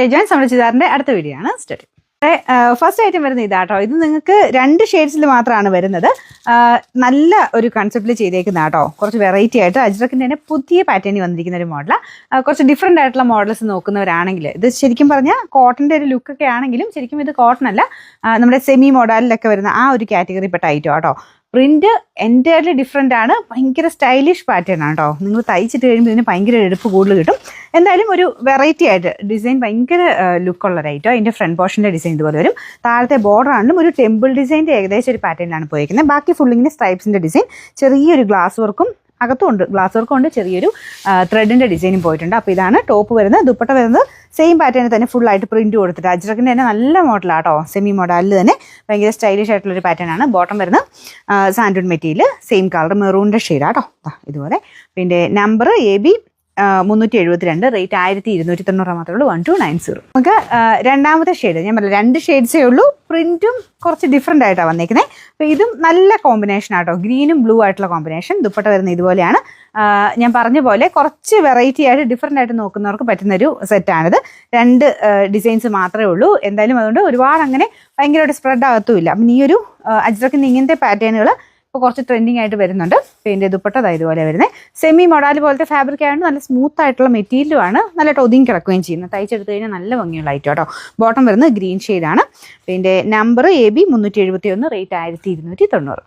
Legends നമ്മുടെ ചുരിദാറിന്റെ അടുത്ത video ആണ് സ്റ്റാർട്ട്. ഫസ്റ്റ് ഐറ്റം വരുന്നത് ഇതാട്ടോ. ഇത് നിങ്ങൾക്ക് 2 ഷെയ്ഡ്സിൽ മാത്രമാണ് വരുന്നത്. നല്ല ഒരു കൺസെപ്റ്റിൽ ചെയ്തേക്കുന്ന കേട്ടോ. കുറച്ച് വെറൈറ്റി ആയിട്ട് അജ്രക്കിന്റെ തന്നെ പുതിയ പാറ്റേണിൽ വന്നിരിക്കുന്ന ഒരു മോഡലാണ്. കുറച്ച് ഡിഫറെന്റ് ആയിട്ടുള്ള മോഡൽസ് നോക്കുന്നവരാണെങ്കിൽ ഇത് ശരിക്കും പറഞ്ഞാൽ കോട്ടന്റെ ഒരു ലുക്കൊക്കെ ആണെങ്കിലും ശരിക്കും ഇത് കോട്ടൺ അല്ല, നമ്മുടെ സെമി മോഡലിലൊക്കെ വരുന്ന ആ ഒരു കാറ്റഗറി പെട്ട ഐറ്റം കേട്ടോ. പ്രിന്റ് എൻറ്റയർലി ഡിഫറെൻ്റ് ആണ്. ഭയങ്കര സ്റ്റൈലിഷ് പാറ്റേൺ ആണ് കേട്ടോ. നിങ്ങൾ തയ്ച്ചിട്ട് കഴിയുമ്പോൾ ഇതിന് ഭയങ്കര എടുപ്പ് കൂടുതൽ കിട്ടും. എന്തായാലും ഒരു വെറൈറ്റി ആയിട്ട് ഡിസൈൻ ഭയങ്കര ലുക്കുള്ള ഒരു ഐറ്റം. അതിൻ്റെ ഫ്രണ്ട് പോർഷൻ്റെ ഡിസൈൻ ഇതുപോലെ വരും. താഴത്തെ ബോർഡർ ആണെങ്കിലും ഒരു ടെമ്പിൾ ഡിസൈൻ്റെ ഏകദേശം ഒരു പാറ്റേണിലാണ് പോയിരിക്കുന്നത്. ബാക്കി ഫുള്ളിങ്ങനെ സ്ട്രൈപ്സിൻ്റെ ഡിസൈൻ, ചെറിയൊരു ഗ്ലാസ് വർക്കും അകത്തുണ്ട്, ഗ്ലാസ് വർക്കും ഉണ്ട്, ചെറിയൊരു ത്രെഡിൻ്റെ ഡിസൈനും പോയിട്ടുണ്ട്. അപ്പോൾ ഇതാണ് ടോപ്പ് വരുന്നത്. ദുപ്പട്ട വരുന്നത് സെയിം പാറ്റേണിൽ തന്നെ ഫുള്ളായിട്ട് പ്രിന്റ് കൊടുത്തിട്ട് അജ്രക്കിൻ്റെ തന്നെ നല്ല മോഡലാണ് കേട്ടോ. സെമി മോഡലിൽ തന്നെ ഭയങ്കര സ്റ്റൈലിഷ് ആയിട്ടുള്ളൊരു പാറ്റേൺ ആണ്. ബോട്ടം വരുന്നത് സാൻഡൂൺ മെറ്റീരിയൽ, സെയിം കളർ മെറൂണിൻ്റെ ഷെയ്ഡാണ് കേട്ടോ. ഇതുപോലെ പിന്നെ നമ്പർ AB 372, റേറ്റ് 1290 മാത്രമേ ഉള്ളൂ. 1290. നമുക്ക് രണ്ടാമത്തെ ഷെയ്ഡ് ഞാൻ പറഞ്ഞില്ല, 2 ഷെയ്ഡ്സേ ഉള്ളൂ. പ്രിന്റും കുറച്ച് ഡിഫറെൻ്റ് ആയിട്ടാണ് വന്നേക്കുന്നത്. അപ്പോൾ ഇതും നല്ല കോമ്പിനേഷൻ ആട്ടോ, ഗ്രീനും ബ്ലൂ ആയിട്ടുള്ള കോമ്പിനേഷൻ. ദുപ്പട്ട വരുന്നത് ഇതുപോലെയാണ്. ഞാൻ പറഞ്ഞ പോലെ കുറച്ച് വെറൈറ്റി ആയിട്ട് ഡിഫറെൻ്റ് ആയിട്ട് നോക്കുന്നവർക്ക് പറ്റുന്നൊരു സെറ്റാണിത്. 2 ഡിസൈൻസ് മാത്രമേ ഉള്ളൂ. എന്തായാലും അതുകൊണ്ട് ഒരുപാട് അങ്ങനെ ഭയങ്കരമായിട്ട് സ്പ്രെഡ് ആകത്തുമില്ല. അപ്പം ഈ ഒരു അജ്രക്കിൻ്റെ ഇങ്ങനത്തെ പാറ്റേണുകൾ ഇപ്പോൾ കുറച്ച് ട്രെൻഡിങ് ആയിട്ട് വരുന്നുണ്ട്. പിന്നെ ദുപ്പട്ട ഇതുപോലെ വരുന്നത് സെമി മൊഡാൽ പോലത്തെ ഫാബ്രിക് ആയതുകൊണ്ട് നല്ല സ്മൂത്ത് ആയിട്ടുള്ള മെറ്റീരിയലുമാണ്. നല്ലതായിട്ട് ഒതുങ്ങി കിടക്കുകയും ചെയ്യുന്നത്. തയ്ച്ചെടുത്ത് കഴിഞ്ഞാൽ നല്ല ഭംഗിയുള്ള ഐറ്റം കേട്ടോ. ബോട്ടം വരുന്നത് ഗ്രീൻ ഷെയ്ഡാണ്. പിന്നെ നമ്പർ AB 371, റേറ്റ് 1290.